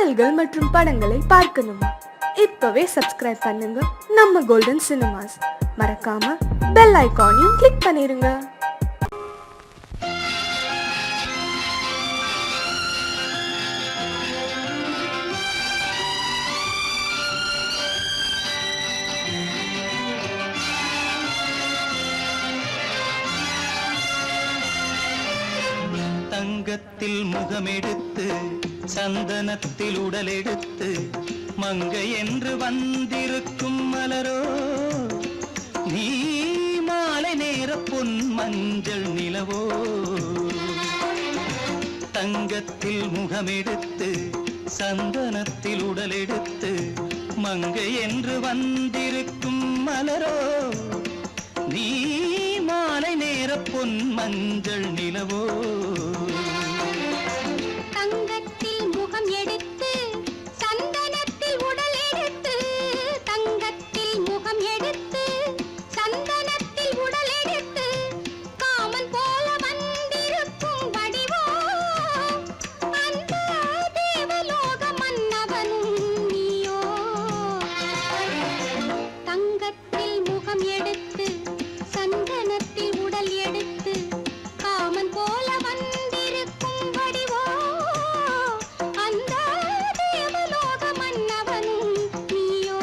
பாடல்கள் மற்றும் படங்களை பார்க்கணுமா? இப்பவே சப்ஸ்கிரைப் பண்ணுங்க நம்ம கோல்டன் சினிமாஸ். மறக்காம பெல் ஐகானையும் கிளிக் பண்ணிருங்க. தங்கத்தில் முகமெடுத்து சந்தனத்தில் உடலெடுத்து மங்கை என்று வந்திருக்கும் மலரோ, நீ மாலை நேர பொன் மஞ்சள் நிலவோ. தங்கத்தில் முகமெடுத்து சந்தனத்தில் உடலெடுத்து மங்கை என்று வந்திருக்கும் மலரோ, நீ மாலை நேர பொன் மஞ்சள் நிலவோ. தங்கத்தில் முகம் எடுத்து சந்தனத்தில் உடல் எடுத்து, தங்கத்தில் முகம் எடுத்து சந்தனத்தில் உடல் எடுத்து காமன் போல வந்திருக்கும் வடிவோ, அந்த தேவலோக மன்னவனும் நீயோ. தங்கத்தில் முகம் எடுத்து சந்தனத்தில் உடல் எடுத்து காமன் போல வந்திருக்கும் வடிவோ, அந்த தேவலோக மன்னவனும் நீயோ.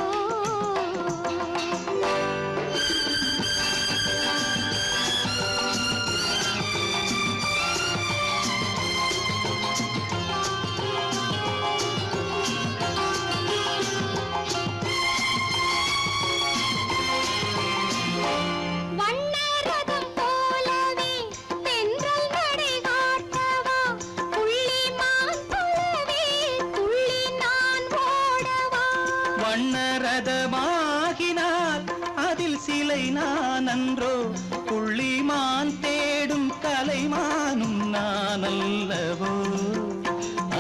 வண்ணரதம் போலவே தென்றல் நடை காட்டவா, புள்ளிமான் போலவே துள்ளி நான் ஓடவா. வண்ணரதமாகினால் அதில் சிலை நான் அன்றோ, புள்ளிமான் தேடும் கலைமானும் நான் அல்லவோ.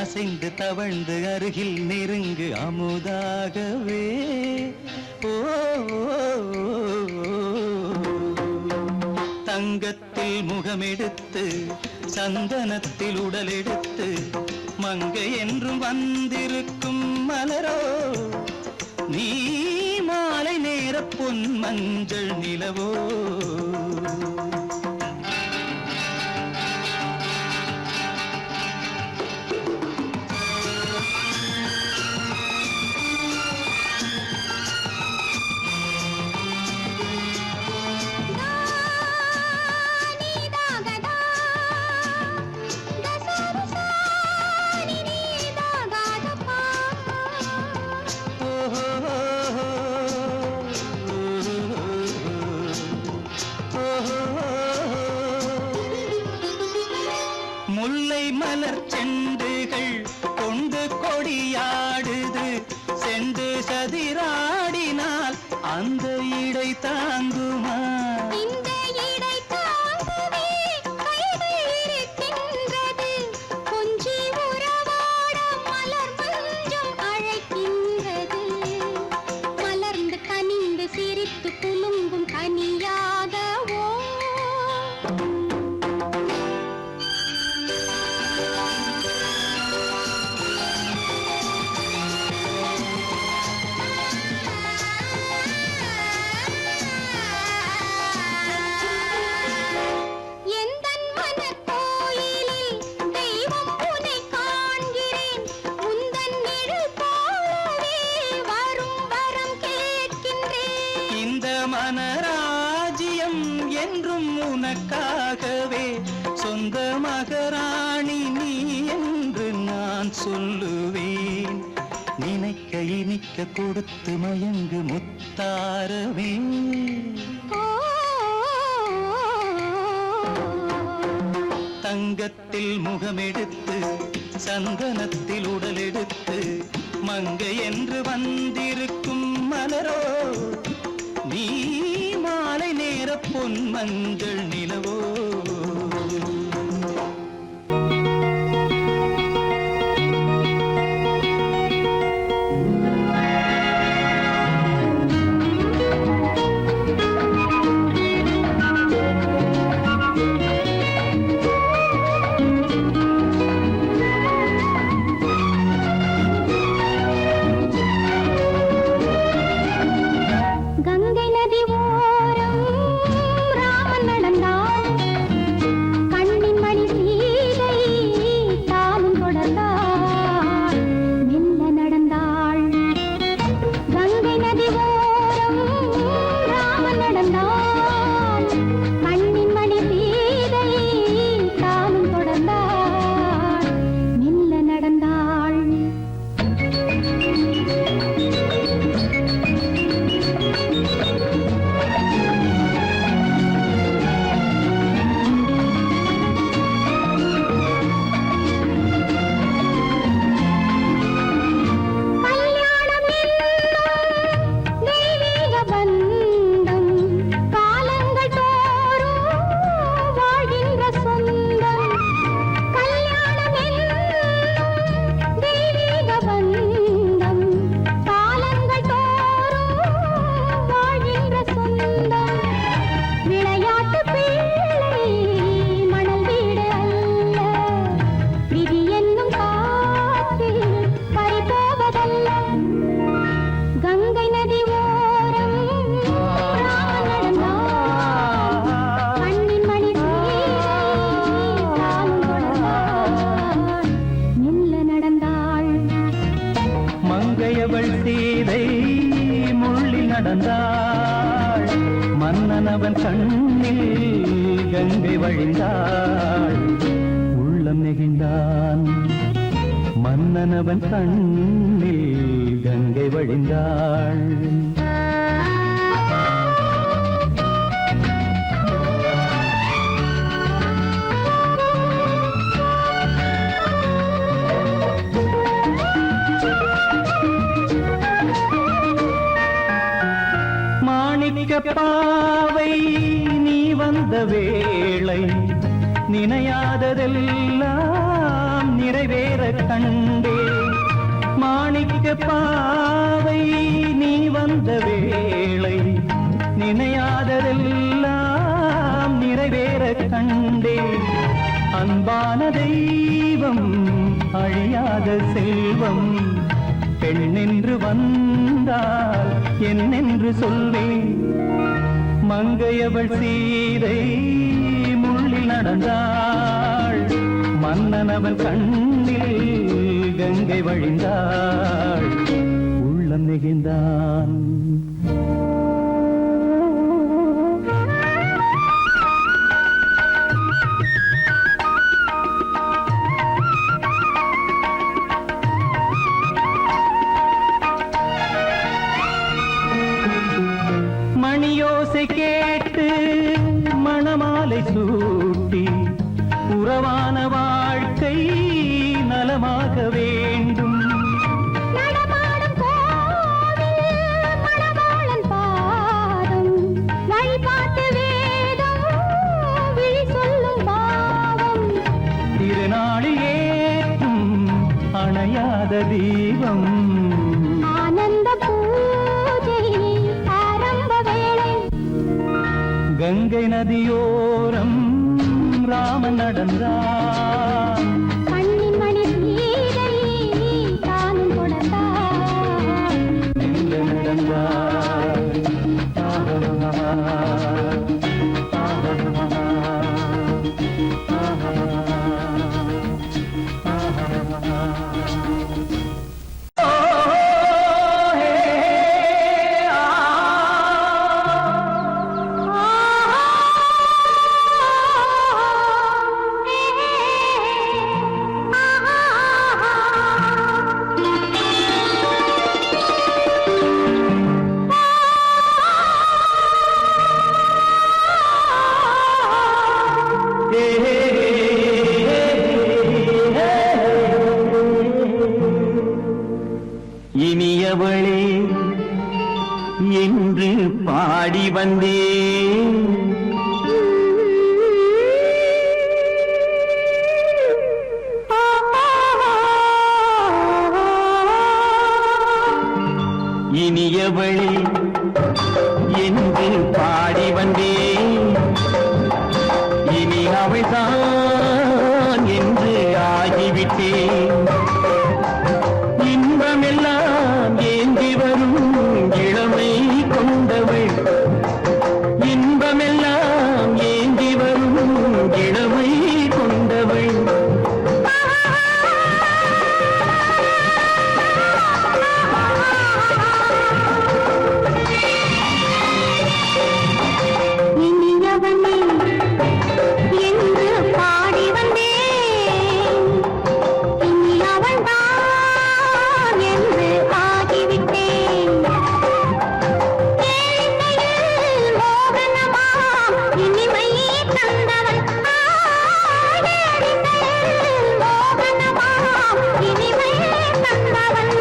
அசைந்து தவழ்ந்து அருகில் நெருங்கு அமுதாகவே. ஓ, தங்கத்தில் முகமெடுத்து சந்தனத்தில் உடலெடுத்து மங்கை என்றும் வந்திருக்கும் மலரோ, நீ மாலை நேர பொன் மஞ்சள் நிலவோ. நீதாகதா தசரசா நீதாகதப்பா. முல்லை மலர் செண்டுகள் கொண்டு கொடியாடுது, செண்டு சதிராடினால் அந்த இடை தாங்குமா? இந்த இடை தாங்கவே கைகள் இருக்கின்றது, கொஞ்சி உறவாட மலர் மஞ்சம் அழைக்கின்றது. மலர்ந்து கனிந்து சிரித்து குலுங்கும் கனியாகவோ. எந்தன் மனக்கோயிலில் தெய்வம் உன்னை காண்கிறேன், உந்தன் நிழல் போலவே வரும் வரம் கேட்கின்றேன். இந்த மனராஜ்யம் என்றும் உனக்காகவே, சொந்த மகராணி நீ என்று நான் சொல்லுவேன். நினைக்க இனிக்க கொடுத்து மயங்கு முத்தாரவே. ஓ, தங்கத்தில் முகமெடுத்து சந்தனத்தில் உடலெடுத்து மங்கை என்று வந்திருக்கும் மலரோ, நீ மாலை நேர பொன் மஞ்சள் நிலவோ. நடந்தாள் மன்னனவன் கண்ணில் கங்கை வழிந்தாள் உள்ளம் நெகிழ்ந்தான் மன்னனவன் கண்ணில் கங்கை வழிந்தாள் பாவை நீ வந்த வேளை நினையாததெல்லாம் நிறைவேற கண்டே மாணிக்க பாவை நீ வந்த வேளை நினையாததெல்லாம் நிறைவேற கண்டே அன்பான தெய்வம் அழியாத செல்வம் பெண்ணென்று வந்தால் என்னென்று சொல்வேன் மங்கையவள் சீதை முள்ளில் நடந்தாள் மன்னனவன் கண்ணில் கங்கை வழிந்தாள் உள்ளம் நெகிழ்ந்தான் மணியோசை கேட்டு மணமாலை சூட்டி உறவான வாழ்க்கை நலமாக வேண்டும் நடமாடும் கோவில் மணவாளன் பாதம் வழிபாட்டு வேதம் விழி சொல்லும் பாவம் திருநாளில் ஏற்றும் அணையாத தீபம் ஆனந்த பூஜை ஆரம்ப வேளை கங்கை நதியோரம் ராமன் நடந்தான் கண்ணின் மணி சீதை தானும் கொடுத்தாள் எங்க நடந்தாள் இனியவளே என்று பாடி வந்தேன் இனியவளே என்று பாடி வந்தேன் இனி அவள்தான் என்று ஆகிவிட்டேன் இன்பமெல்லாம் ஏந்தி வரும் இளமை கொண்டவள் இன்பமெல்லாம் ஏந்தி வரும் இளமை கொண்டவள் இனியவனே என்று பாடி வந்தேன் இனி அவள்தான் என்று ஆகிவிட்டேன் ஏழிசையில் மோகனமாம் இனிமை தந்தவள் ஏழிசையில் மோகனமாம் இனிமை தந்தவள்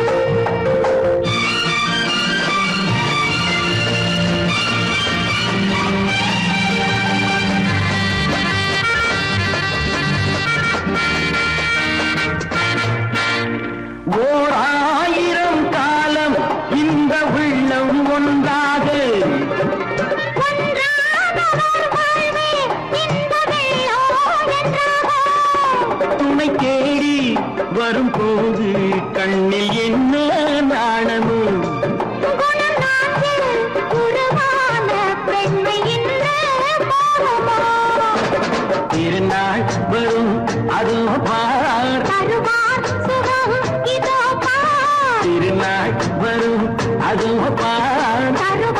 ஓர் ஆயிரம் காலம் இந்த உள்ளம் ஒன்றாக துணை தேடி வரும்போது கண்ணில் என்ன நாணமும் திருநாள் வரும் அதோ பார் திருநாள் வரும் அதோ பார்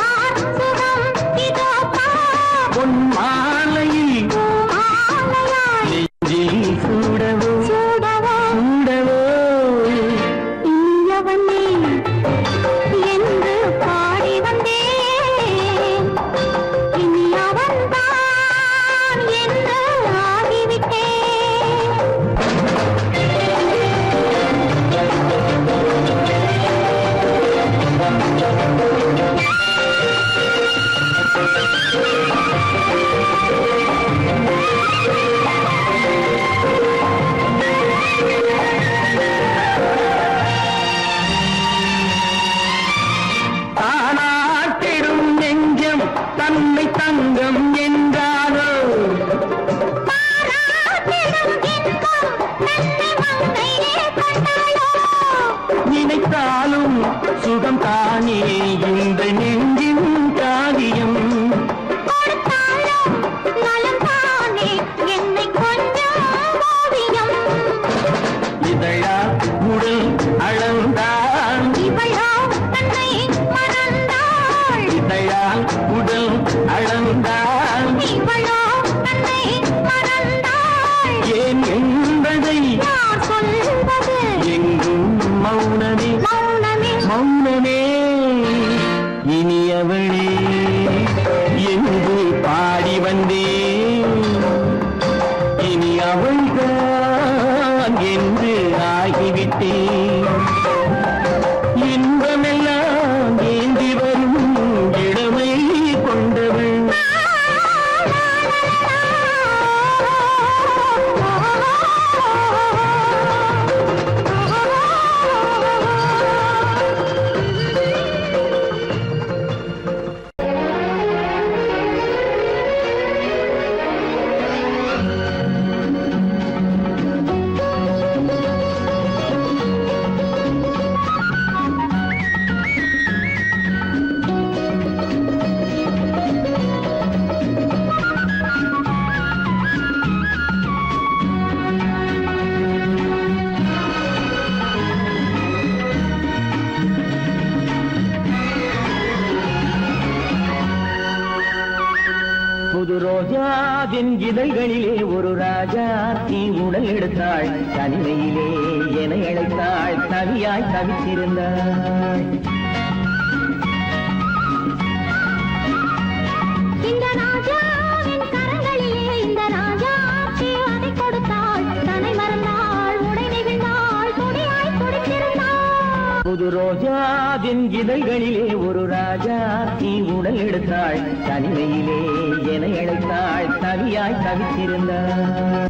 நினைத்தாலும் சுகம் தானே இந்த நெஞ்சின் காரியம். கொடுத்தாலும் நலம் தானே என்னை கொஞ்சம் ஓவியம். இதழா உடல் அளந்தான் இவளோ தன்னை மறந்தாள். இதழால் உடல் அளந்தான் இவளோ தன்னை மறந்தாள். ஏன் என்பதை யார் சொல்வது எங்கும் மௌனமே மௌனமே. மௌனமே. இனியவளே என்று பாடி வந்தேன், இனி அவள்தான் என்று ஆகிவிட்டேன். இன்பமெல்லாம் ஏந்தி வரும் இளமை கொண்டவள். புது ரோஜாவின் இதழ்களிலே ஒரு ராஜா தீ உடல் எடுத்தாள், தனிமையிலே என அழைத்தாள், தவியாய் தவித்திருந்தாள். இந்த ராஜாவின் கரங்களிலே இந்த ராஜாச்சி அதை கொடுத்தாள். தன்னை மறந்தாள், உடை நெகிழ்ந்தாள், துடியாய் துடித்திருந்தாள். புது ரோஜாவின் இதழ்களிலே ஒரு ராஜா தீ உடல் எடுத்தாள், தனிமையிலே என அழைத்தாள், தவியாய் தவித்திருந்தாள்.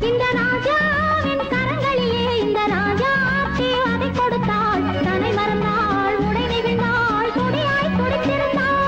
இந்த ராஜாவின் கரங்களிலே இந்த ராஜாச்சி அதை கொடுத்தாள். தன்னை மறந்தாள், உடை நெகிழ்ந்தாள், துடியாய் துடித்திருந்தாள்.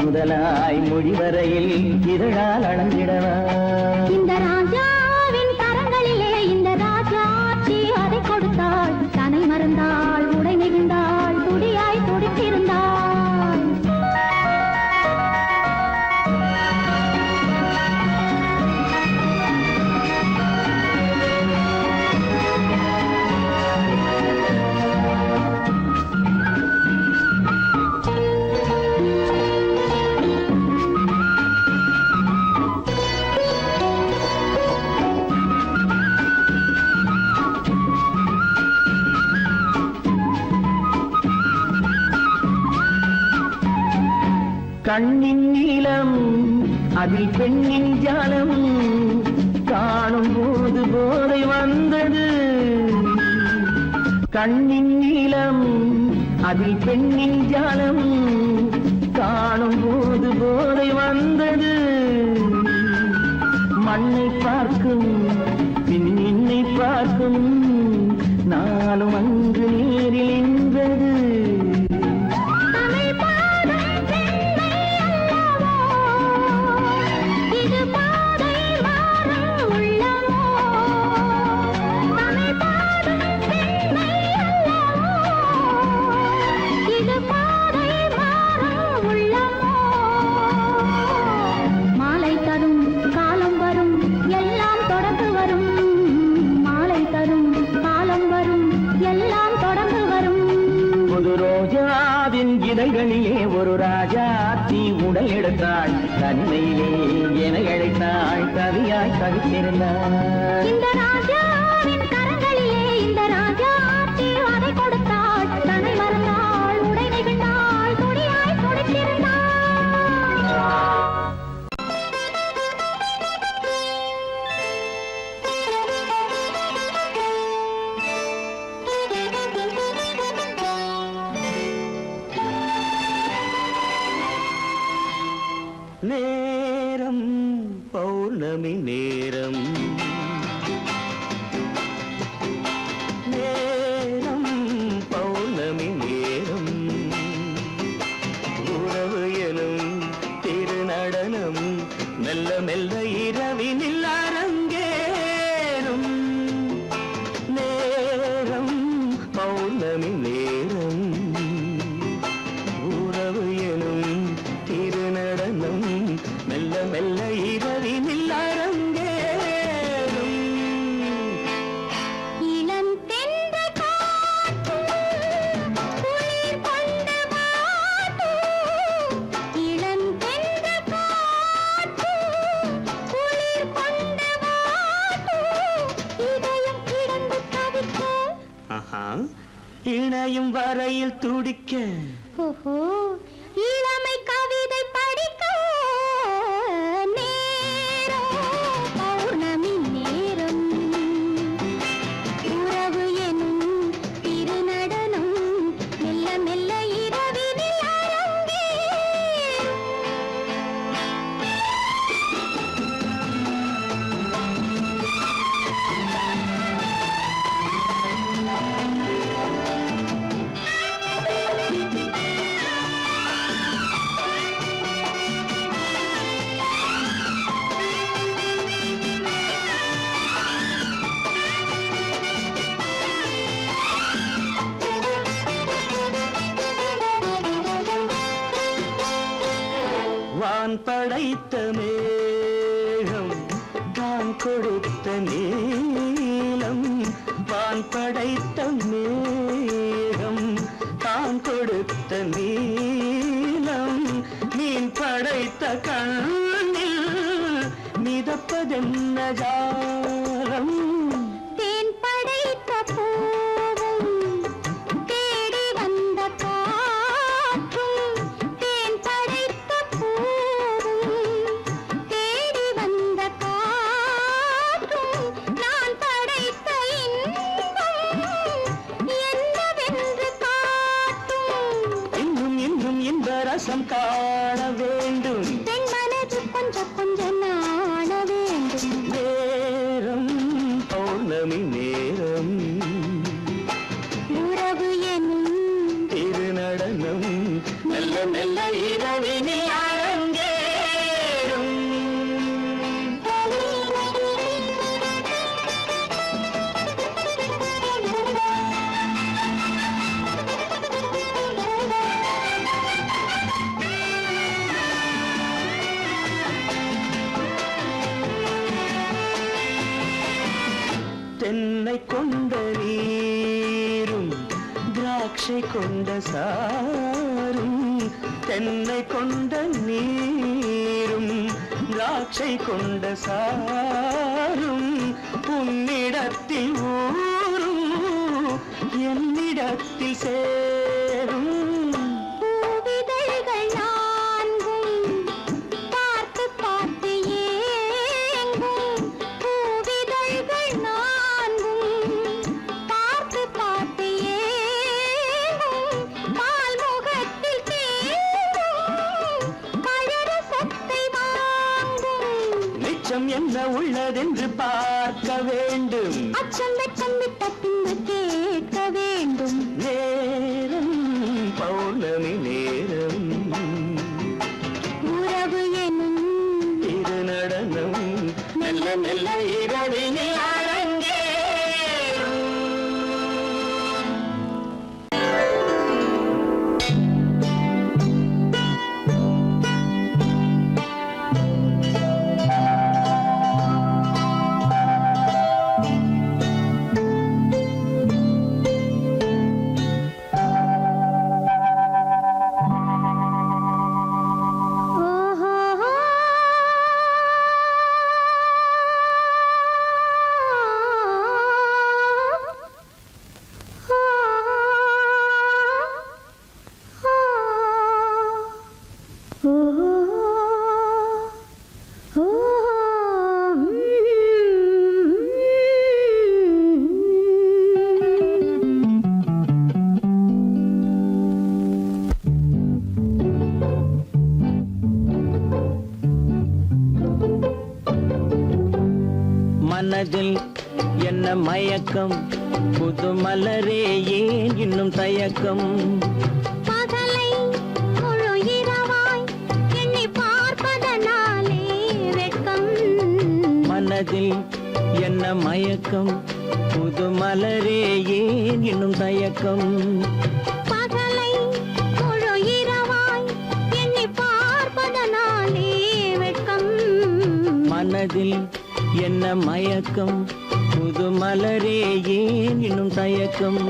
முதலாய் முடிவரையில் இதழால் அளந்திடவா. இந்த ராஜாவின் கரங்களிலே இந்த ராஜாச்சி அதை கொடுத்தாள். தன்னை மறந்தாள், உடை நெகிழ்ந்தாள், துடியாய் துடித்திருந்தாள். கண்ணின் நீளம் அதில் பெண்ணின் ஜாலம் காணும் போது போதை வந்தது. கண்ணின் நீளம் அதில் பெண்ணின் ஜாலம் காணும் போது போதை வந்தது. மண்ணை பார்க்கும் பின் என்னை பார்க்கும் நாளும் அங்கு நேரில் நின்றது. தமிழ் கண்களிலே ஒரு ராஜாத்தி உடல் எடுத்தாள், தனிமையிலே என அழைத்தாள், கவியாய் தவித்திருந்தாள். இந்த ராஜாவின் கரங்களிலே இந்த ராஜாத்தி அதை கொடுத்தாள், தன்னை மறந்தாள், உடை நெகிழ்ந்தாள், துடியாய் துடித்திருந்தாள். நேரம் பௌர்ணமி நேரம், நேரம் பௌர்ணமி நேரம், உறவு எனும் திருநடனம் மெல்ல மெல்ல இரவினில் அரங்கேறும். நேரம் பௌர்ணமி நேரம், உறவு எனும் திருநடனம் மெல்ல மெல்ல இரவினில் அரங்கேறும். இளம் தென்றல் காற்று குளிர் கொண்டு வாட்டும், இளம் தென்றல் காற்று குளிர் கொண்டு வாட்டும், இதயம் கிடந்து தவிக்க, ஆஹா, இணையும் வரையில் துடிக்க, ஓஹோ, இளமை கவிதை படிக்க. நேரம் பௌர்ணமி நேரம், உறவு எனும் திருநடனம் மெல்ல மெல்ல இரவினில் அரங்கேறும். வான் படைத்த மேகம் தான் கொடுத்த நீலம், வான் படைத்த மேகம் தான் கொடுத்த நீலம், மீன் படைத்த கண்ணில் மிதப்பதென்ன ஜாலம். தேன் படைத்த பூவும் தேடி வந்த காற்றும், தேன் படைத்த பூவும் தேடி வந்த காற்றும், நான் படைத்த இன்பம் என்னவென்று காட்டும். இன்னும் இன்னும் இந்த ரசம் காண வேண்டும், பெண் மனது கொஞ்சம் கொஞ்சம் நாண வேண்டும். நேரம் பௌர்ணமி நேரம், உறவு எனும் திருநடனம் மெல்ல மெல்ல இரவினில் அரங்கேறும். தென்னை கொண்ட நீரும் திராட்சை கொண்ட சாரும், தென்னை கொண்ட நீரும் திராட்சை கொண்ட சாரும், உன்னிடத்தில் ஊரும் என்னிடத்தில் சேரும். பூவிதழ்கள் நான்கும் பார்த்து பார்த்து ஏங்கும், பூவிதழ்கள் நான்கும் பார்த்து பார்த்து ஏங்கும், பால்முகத்தில் தேங்கும் பழரசத்தை வாங்கும். நிச்சம் என்ன உள்ளதென்று பார்க்க வேண்டும், அச்சம் வெச்சம் விட்ட பின்பு கேட்க வேண்டும். நேரம் பௌர்ணமி நேரம், உறவு எனும் திருநடனம் மெல்ல மெல்ல இரவினில் அரங்கேறும். மனதில் என்ன மயக்கம் புது மலரே ஏன் இன்னும் தயக்கம் பகலை முழு இரவாய் எண்ணி பார்ப்பதனாலே வெட்கம் மனதில் என்ன மயக்கம் புது மலரே ஏன் இன்னும் தயக்கம் பகலை முழு இரவாய் எண்ணி பார்ப்பதனாலே வெட்கம் மனதில் என்ன மயக்கம் புது மலரே ஏன் இன்னும் தயக்கம்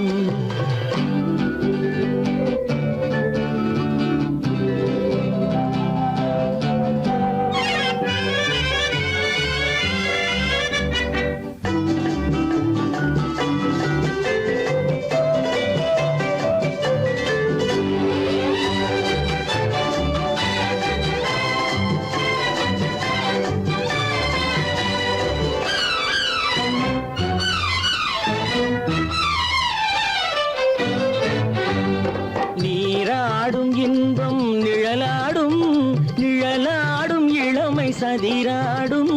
நீராடும் இன்பம் நிழலாடும் நிழலாடும் இளமை சதிராடும்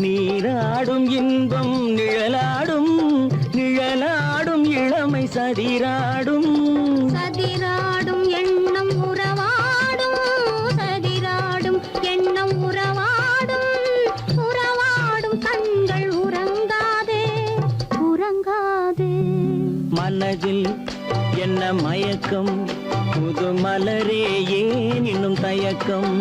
நீராடும் இன்பம் நிழலாடும் நிழலாடும் இளமை சதிராடும் சதிராடும் எண்ணம் உறவாடும் சதிராடும் எண்ணம் உறவாடும் உறவாடும் கண்கள் உறங்காதே உறங்காதே மனதில் என்ன மயக்கம் புது மலரே ஏன் இன்னும் தயக்கம்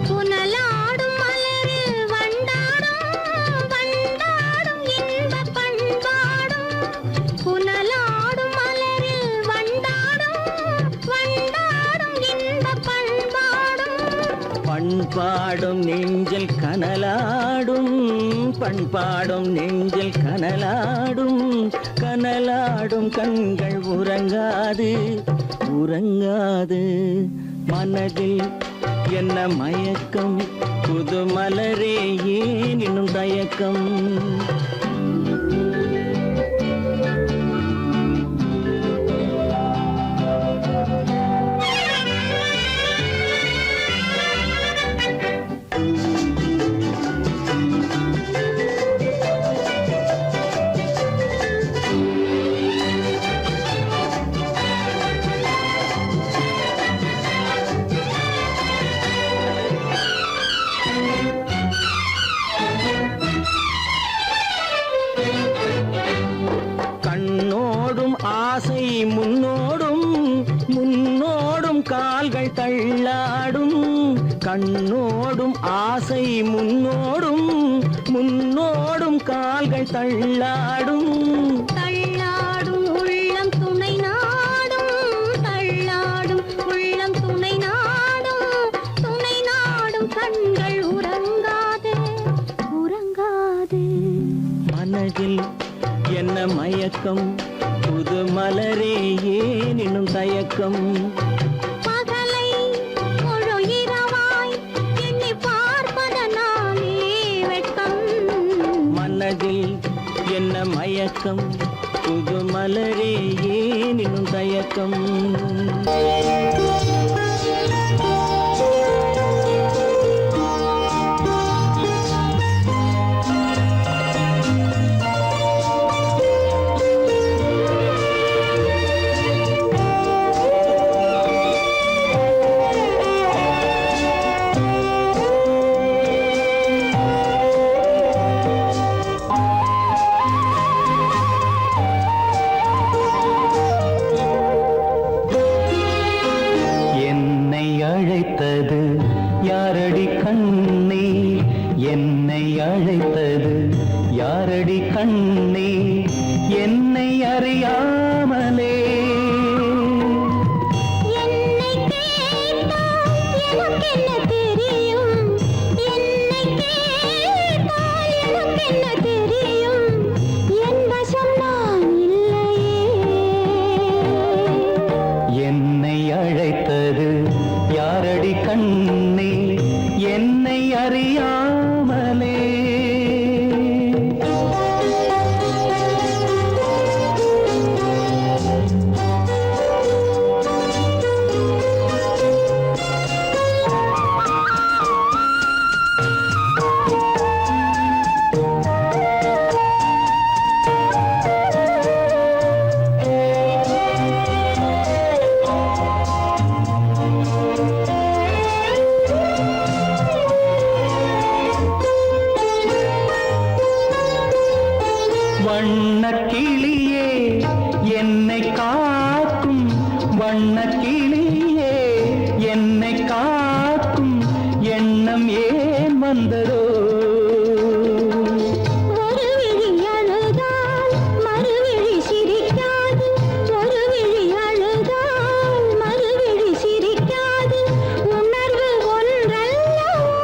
புனலாடும் மலரில் வண்டாடும் வண்டாடும் இன்பப் பண்பாடும் புனலாடும் மலரில் வண்டாடும் வண்டாடும் இன்பப் பண்பாடும் பண்பாடும் நெஞ்சில் கனலாடும் பண்பாடும் நெஞ்சில் கனலாடும் கனலாடும் கண்கள் உறங்காது உறங்காது மனதில் என்ன மயக்கம் புது மலரே ஏன் இன்னும் தயக்கம் கண்ணோடும் ஆசை முன்னோடும் முன்னோடும் கால்கள் தள்ளாடும் கண்ணோடும் ஆசை முன்னோடும் முன்னோடும் கால்கள் தள்ளாடும் தள்ளாடும் உள்ளம் துணை நாடும் தள்ளாடும் உள்ளம் துணை நாடும் கண்கள் உறங்காதே உறங்காதே மனதில் என்ன மயக்கம் புது மலரே ஏன் இன்னும் தயக்கம் பகலை முழு இரவாய் எண்ணி பார்ப்பதனாலே வெட்கம் மனதில் என்ன மயக்கம் புது மலரே ஏன் இன்னும் தயக்கம் அழைத்தது யாரடி கண்ணே என்னை அழைத்தது யாரடி கண்ணே என்னை அறியாமலே என்னை கேட்டால் எனக்கென்ன தெரியும் என்னை கேட்டால் எனக்கென்ன தெரியும் என் வசம் நான் இல்லை அறியாமலே. வண்ணக்கிளியே என்னை காக்கும், வண்ணக்கிளியே என்னை காக்கும் எண்ணம் ஏன் வந்ததோ? ஒரு விழி அழுதால் மறுவிழி சிரிக்காது, ஒரு விழி அழுதால் மறுவிழி சிரிக்காது, உணர்வு ஒன்றல்லவோ.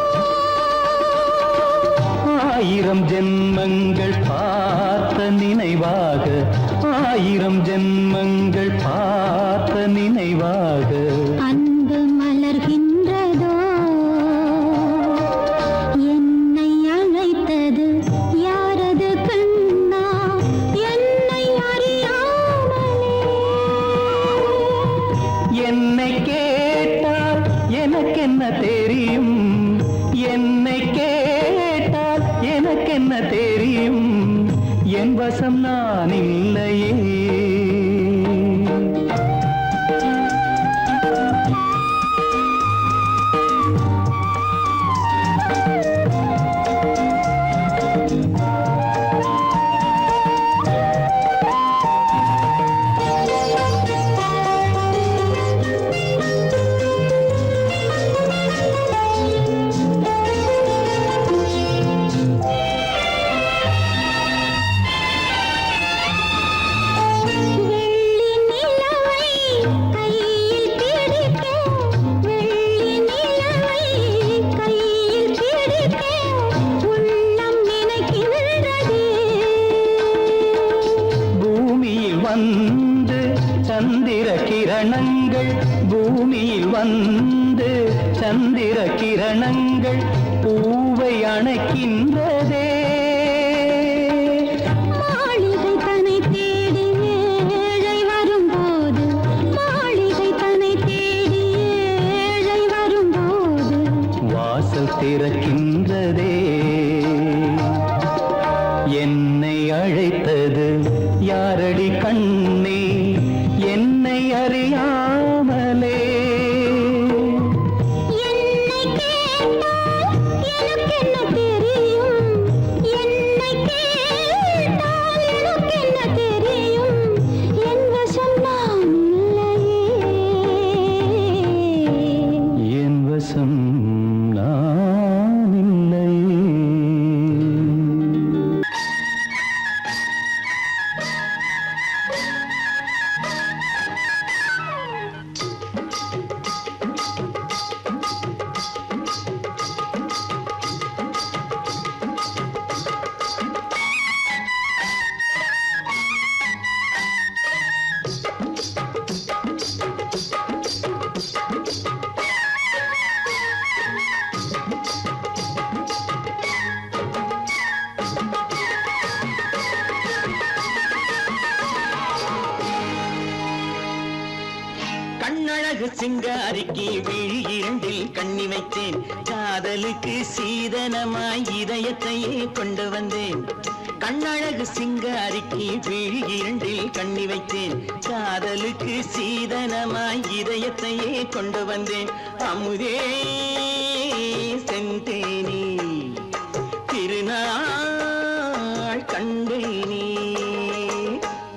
ஆயிரம் ஜென்மங்கள் பார்த்த நினைவாக, ஆயிரம் ஜென்மங்கள் பார்த்த நினைவாக அன்பு மலர்கின்றதோ, என்னை அழைத்தது யாரது கண்ணா, என்னை அறியாமலே. என்னை கேட்டால் எனக்கென்ன தெரியும், என்னை கேட்டால் எனக்கென்ன தெரியும், என் வசம் நான் இல்லையே. வெள்ளி நிலவை கையில் பிடிக்க, வெள்ளி நிலவை கையில் பிடிக்க உள்ளம் நினைக்கின்றதே. பூமியில் வந்து சந்திர கிரணங்கள், பூமியில் வந்து சந்திர கிரணங்கள் பூவை அணைக்கின்றதே. மாளிகை தன்னை தேடி ஏழை வரும்போது, மாளிகை தன்னை தேடி ஏழை வரும்போது, வாசல் திறக்கின்றதே. என்னை அழைத்தது யாரடி கண்ணே, என்னை அறியாமலே. என்னை கேட்டால் எனக்கென்ன தெரியும், என்னை கேட்டால் எனக்கென்ன தெரியும், என் வசம் நான் இல்லையே. என் வசம் நான் இல்லை. கண்ணழகு சிங்காரிக்கு விழி இரண்டில் கண்ணி வைத்தேன், காதலுக்கு சீதனமாய் இதயத்தையே கொண்டு வந்தேன். கண்ணழகு சிங்காரிக்கு விழி இரண்டில் கண்ணி வைத்தேன், காதலுக்கு சீதனமாய் இதயத்தையே கொண்டு வந்தேன். அமுதே செந்தேனே திருநாள் கண்டேனே.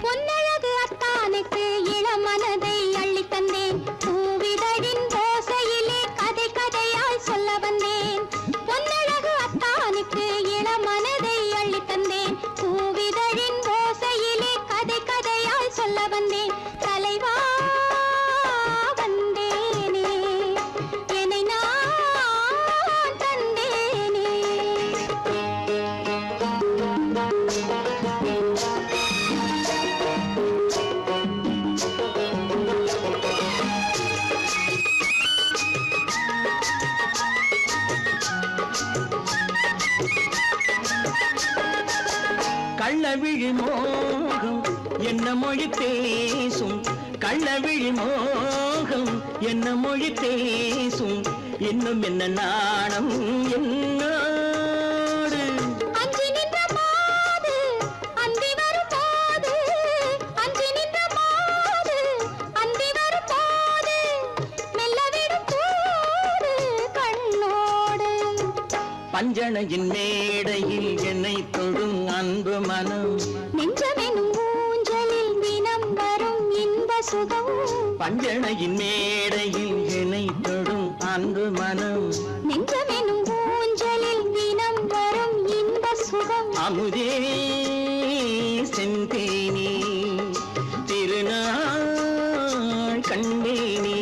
பொன்னழகு அத்தானுக்கு இளமனதை அள்ளித் தந்தேன், பூவிதழின் ஓசையிலே கதை கதையாய் சொல்ல வந்தேன். பொன்னழகு அத்தானுக்கு இளமனதை அள்ளித் தந்தேன், பூவிதழின் ஓசையிலே கதை கதையாய் சொல்ல வந்தேன். தலைவா வந்தேனே, என்னை நான் தந்தேனே. கள்ளவிழி மோகம் என்ன மொழி பேசும் கள்ளவிழி மோகம் என்ன மொழி பேசும் இன்னும் என்ன நாணம் என்னோடு அஞ்சி நின்ற மாது அந்தி வரும் போது அஞ்சி நின்ற மாது அந்தி வரும் போது மெல்ல விடும் போது கண்ணோடு பஞ்சணையின் மேடையில் என்னை தொடும் அன்பு மனம் நெஞ்சமெனும் ஊஞ்சலில் தினம் வரும் இன்ப சுகம் பஞ்சணையின் மேடையில் என்னை தொடும் அன்பு மனம் நெஞ்சமெனும் ஊஞ்சலில் தினம் வரும் இன்ப சுகம் அமுதே செந்தேனே திருநாள் கண்டேனே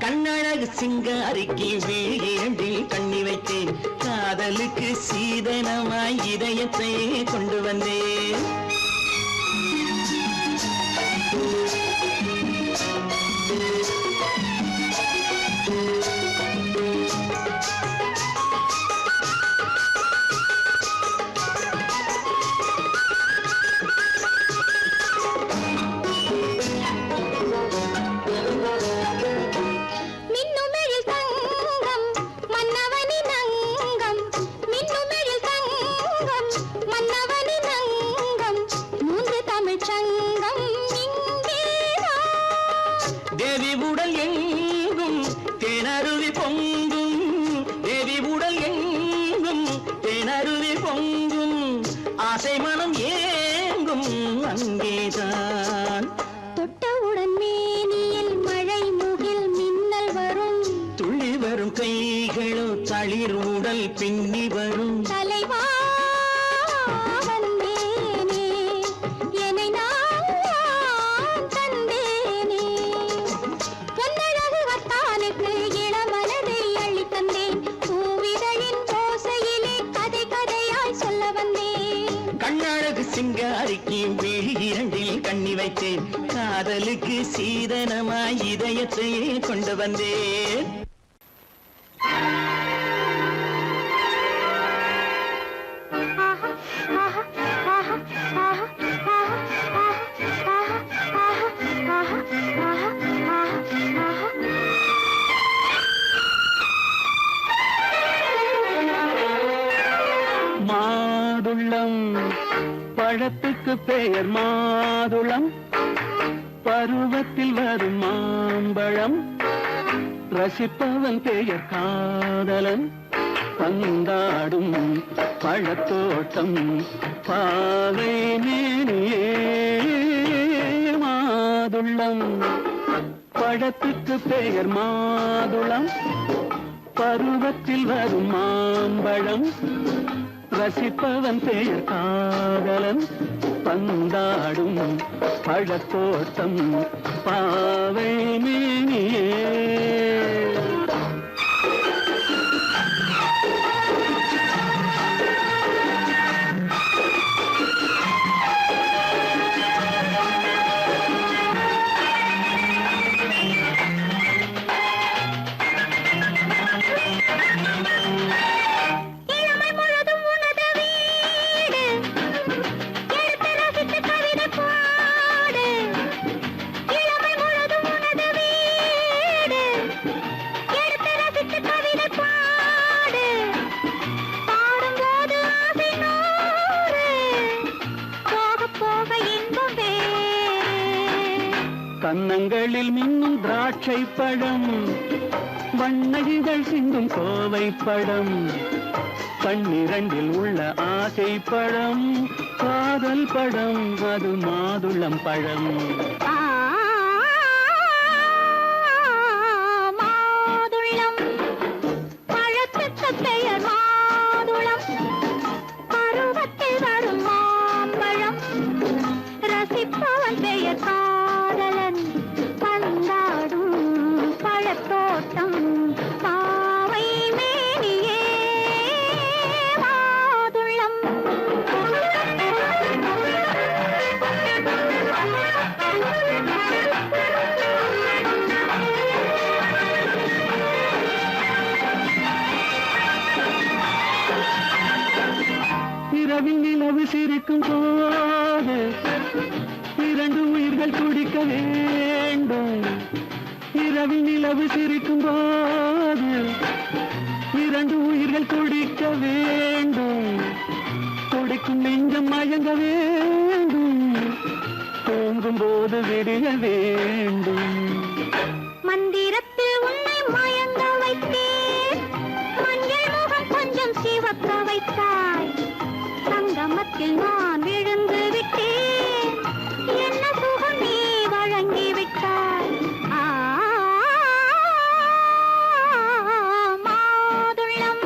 கண்ணழகு சிங்காரிக்கு விழியண்டில் கண்ணி வைத்தேன் காதலுக்கு சீதனமாய் இதயத்தை கொண்டு வந்தேன் மின்னுமெழில் தங்கம் மன்னவனின் அங்கம் மின்னுமெழில் தங்கம் மன்னவனின் அங்கம் மூன்று தமிழ்ச் சங்கம் இங்கேதான் தேவி உடல் எங்கும் தேனருவி பொங்கும் தேவி உடல் எங்கும் தேனருவி பொங்கும் ஆசை மனம் ஏங்கும் அங்கேதான் தொட்டவுடன் மேனியில் மழை முகில் மின்னல் வரும் துள்ளி வரும் கைகளோ தளிர் உடல் பின்னி வரும் தலைவா வந்தேனே என்னை நான் தந்தேனே பொன்னழகு வத்தானுக்கு இளமனதை அள்ளி தந்தேன் பூவிதழின் ஓசையிலே கதை கதையாய் சொல்ல வந்தேன் கண்ணழகு சிங்காரிக்கு விழி இரண்டில் கண்ணி வைத்தேன் காதலுக்கு சீதனமாய் இதயத்தையே கொண்டு வந்தேன் மாதுளம் பழத்துக்கு பெயர் மாதுளம் பருவத்தில் வரும் மாம்பழம் ரசிப்பவன் பெயர் காதலன் பந்தாடும் பழத்தோட்டம் பாவை மேனியே மாதுளம் பழத்துக்கு பெயர் மாதுளம் பருவத்தில் வரும் மாம்பழம் ரசிப்பவன் பெயர் காதலன் பந்தாடும் பழத்தோட்டம் பாவை மேனியே இளமை முழுதும் உனது வீடு எடுத்து ரசித்து கவிதை பாடு இளமை முழுதும் உனது வீடு எடுத்து ரசித்து கவிதை பாடு பாடும்போது ஆசை நூறு போக போக இன்பம் வேறு கன்னங்களில் மின்னும் திராட்சை பழம் வண்ணகிகள் சிந்தும் கோவை பழம் கண்ணிரண்டில் உள்ள ஆசை பழம் காதல் பழம் அது மாதுளம் பழம் மாதுளம் பழத்துக்கு பெயர் மாதுளம் பருவத்தில் வரும் மாம்பழம் ரசிப்பவன் பெயர் காதலன் பந்தாடும் பழத்தோட்டம் பாவை மேனியே மாதுளம் இரவில் நிலவு சிரிக்கும் போது இரண்டு உயிர்கள் துடிக்க வேண்டும். இரவில் நிலவு சிரிக்கும் போது இரண்டு உயிர்கள் துடிக்க வேண்டும். துடிக்கும் நெஞ்சம் மயங்க வேண்டும். தூங்கும் போது விடிய வேண்டும். மந்திரத்தில் உன்னை மயங்க வைத்தேன். மஞ்சள் முகம் கொஞ்சம் சிவக்க வைத்தாய். சங்கமத்தில் நான் விழுந்து விட்டேன். என்ன சுகம் நீ வழங்கி விட்டாய். மாதுளம்.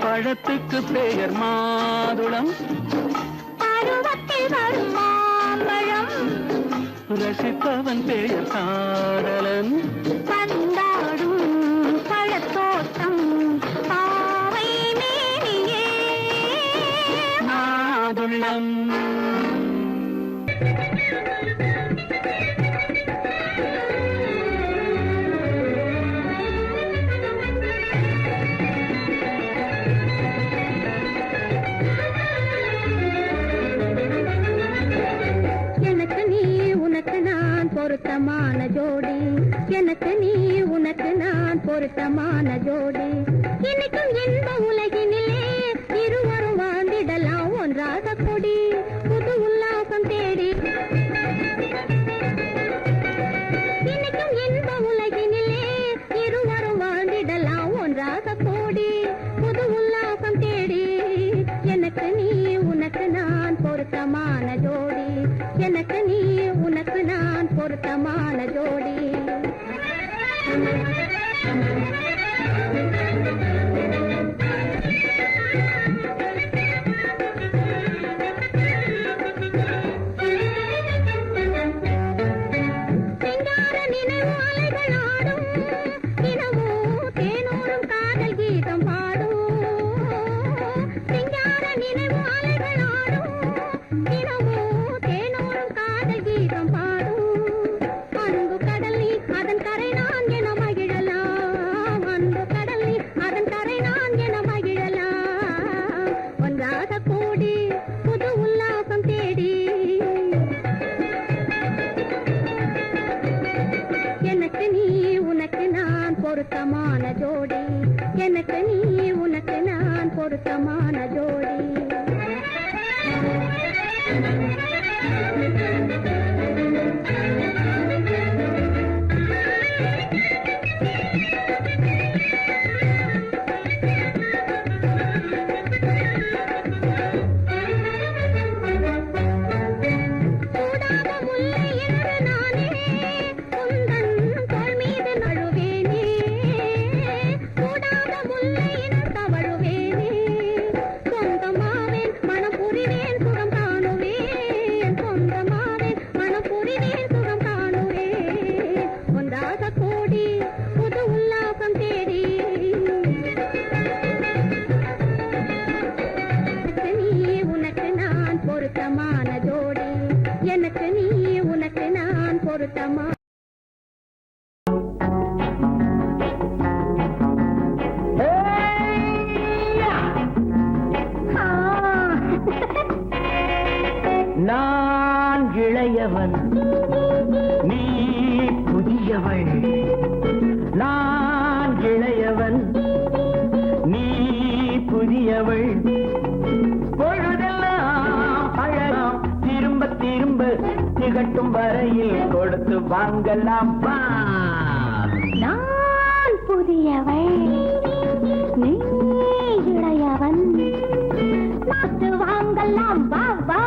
பழத்துக்கு பெயர் மாதுளம். பருவத்தில் வரும் மாம்பழம். ரசிப்பவன் பெயர் காதலன். பந்தாடும் பழத்தோட்டம் பாவை மேனியே மாதுளம். எனக்கு நீ உனக்கு நான் பொருத்தமான ஜோடி. எனக்கு நீ உனக்கு நான் பொருத்தமான ஜோடி. இன்னைக்கும் இன்ப உலகினிலே இருவரும் வாழ்ந்திடலாம் ஒன்றாக கொடி. புது உல்லாசம் தேடி இன்னைக்கும் இன்ப உலகினிலே இருவரும் வாழ்ந்திடலாம் ஒன்றாக கூடி. புது உல்லாசம் தேடி. எனக்கு நீ உனக்கு நான் பொருத்தமான ஜோடி. எனக்கு நீ உனக்கு நான் பொருத்தமான ஜோடி. சிங்கார நினைவு அலைகள் ஆடும். தினமும் தேனோரும் காதல் கீதம் பாடும். சிங்கார நினைவு அலைகள் ஆடும். தினமும் தேனோரும் காதல் கீதம் பாடும். அன்பு கடல் நீ அதன் கரை நான் என மகிழலாம். அன்பு கடல் நீ அதன் கரை நான் என மகிழலாம். ஒன்றாக கூடி புது உல்லாசம் தேடி. எனக்கு நீ உனக்கு நான் பொருத்தமான ஜோடி. எனக்கு நீ உனக்கு நான் பொருத்தமான ஜோடி. சூடாத முல்லை என்று நானே உந்தன் தோள் மீது நழுவேனே. சூடாத முல்லை என்று தவழுவேனே. சொந்தமாவேன் மனம் புரிவேன் சுகம் காணுவேன். சொந்தமாவேன் மனம் புரிவேன் சுகம் காணுவேன். ஒன்றாக கூடி புது உல்லாசம் தேடி. எனக்கு நீ உனக்கு நான் பொருத்தமான ஜோடி. எனக்கு நீ உனக்கு நான் பொருத்தமா. நான் இளையவன், நீ புதியவள். நான் இளையவன், நீ புதியவள். பொழுதெல்லாம் அழகாம் திரும்ப திரும்ப திகட்டும் வரையில் கொடுத்து வாங்கலாம் வா. நான் புதியவள், நீ இளையவன். பார்த்து வாங்கலாம் வா வா.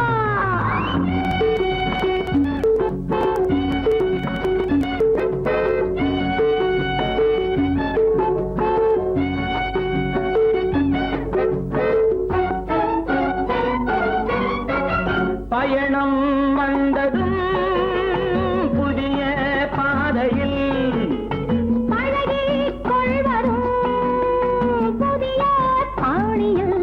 பயணம் வந்ததும் புதிய பாதையில் பழகிக் கொள்வரும் புதிய பாணியில்.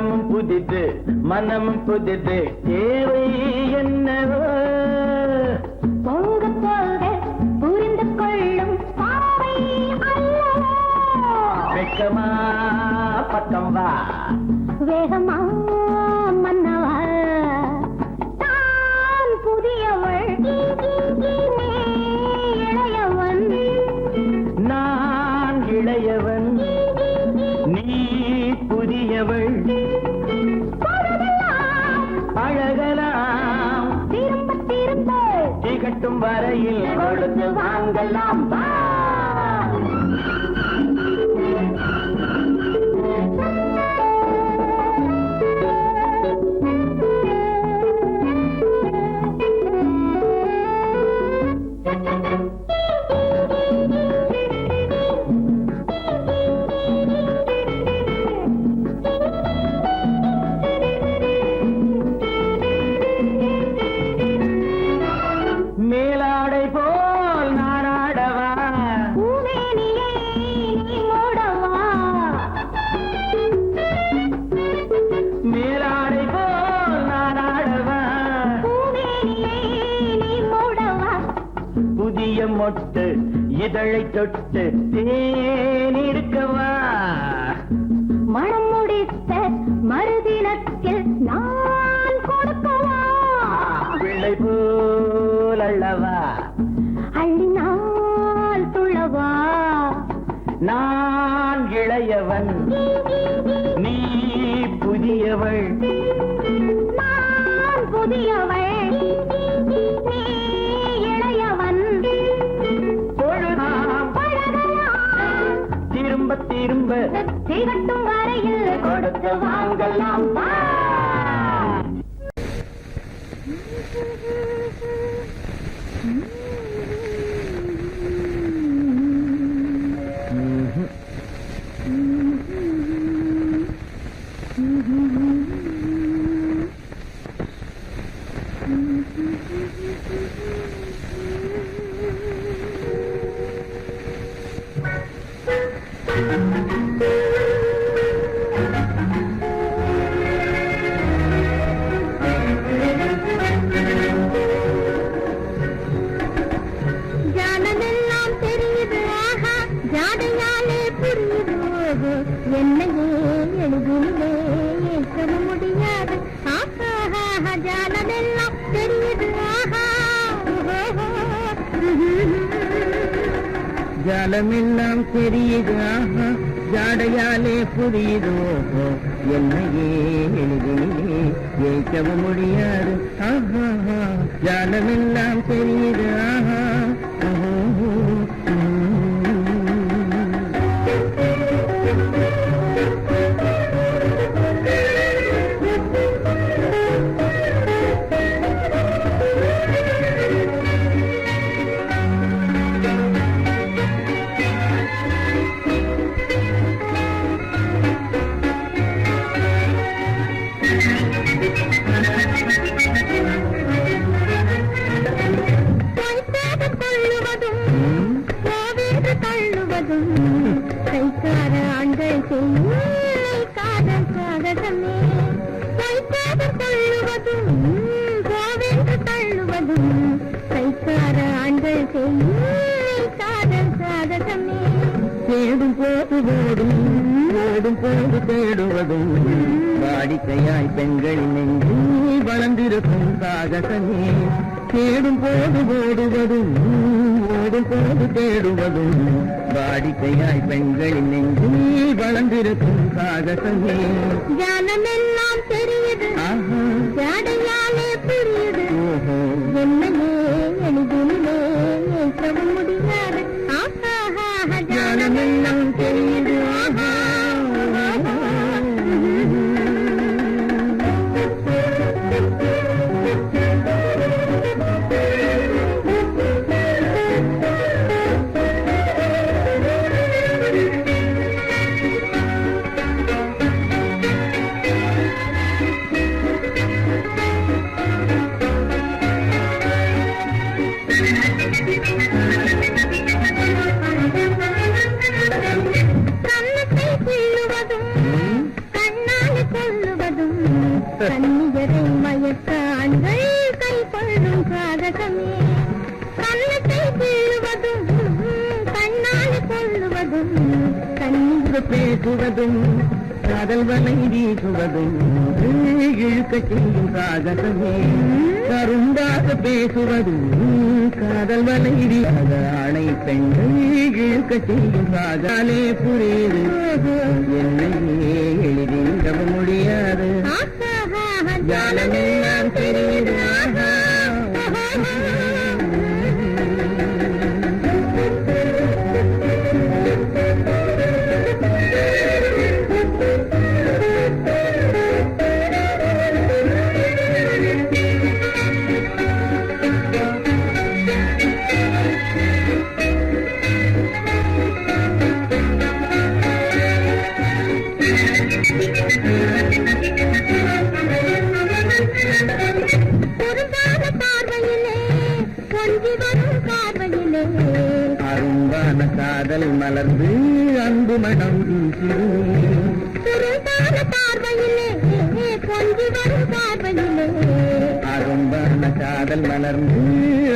இடமும் புதிது மனமும் புதிது தேவை என்னவோ போக போக புரிந்து கொள்ளும் பாவை அல்லவோ வெக்கமா பக்கம் வா வேகமா மன்னவா தான் புதியவள் நீ இளையவன் நான் இளையவன் நீ புதியவள் பழகலாம் திரும்ப திரும்ப திகட்டும் வரையில் கொடுத்து வாங்கலாம் வா. மேலாடை போல் நாராடவா பூமேனியை நீ மூடவா மேலாடை போல் நாராடவா பூமேனியை நீ மூடவா புதிய மொட்டு இதழை தொட்டு தேனிருக்கவா மனம் முடித்த மறுதினத்தில் நான் கொடுக்கவா பிள்ளை போல் அல்லவா அள்ளினால் துள்ளவா நான் இளையவன் நீ புதியவள் நான் புதியவள் நீ இளையவன் பொழுதாம் பழகலாம் திரும்ப திரும்ப திகட்டும் வரையில் கொடுத்து வாங்கலாம் வா. ஜானமெல்லாம் தெரியுது ஆஹா ஜாடையாலே புரியுது ஓஹோ என்னையே எழுதினே ஏற்க முடியாது ஆஹா ஜானமெல்லாம் தெரியுது ஆஹா ஜாலமெல்லாம் தெரியுது ஆஹா ஜாடையாலே புரியுது ஓஹோ என்னையே எழுதினே ஏற்கவும் முடியாது ஆஹா ஜாலமெல்லாம் தெரியுது ஆஹா கைக்கார ஆண்கள் செய்யும் காதல் சாகசமே கைக்காரர் தள்ளுவதும் கோவென்று தள்ளுவதும் கைக்கார ஆண்கள் செய்யும் காதல் சாகசமே தேடும் போது ஓடும் ஓடும் போது தேடுவதும் வாடிக்கையாய் பெண்கள் நெஞ்சு வளர்ந்திருக்கும் சாகசமே தேடும் போது ஓடுவதும் ஓடும் போது தேடுவதும் வாடிக்கையாய் பெண்களின் நெஞ்சு வளர்ந்திருக்கும் சாகசமே ஜானமெல்லாம் தெரியுது ஆஹா ஜாடையாலே புரியுது ஓஹோ என்னையே எளிதிலே ஏற்கவும் முடியாது ஆஹா ஜானமெல்லாம் தெரியுது ஆஹா கண்ணியரை மயக்க ஆண்கள் கை கொள்ளும் சாதகமே கண்ணத்தை வீழுவதும் கண்ணால் கொள்ளுவதும் கண்ணீர் பேசுவதும் காதல் வலை வீசுவதும் இழுக்க செய்யும் சாகசமே கருந்தாக பேசுவதும் காதல் வலை வீசாத ஆணை பெண்கள் இழுக்க செய்யும் சாகாலே புரியுது என்னையே எளிதில் முடியாது ஜாலமெல்லாம் தெரியுது அரும்பான காதல் மலர்ந்து அன்பு மனம் அரும்பான காதல் மலர்ந்து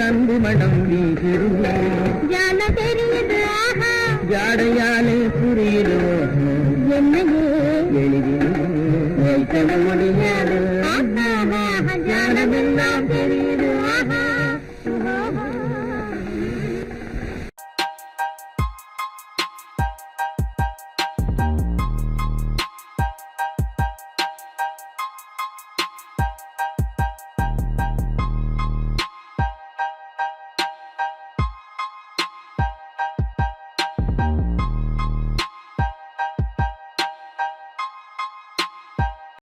அன்பு மனம் வீசிருமே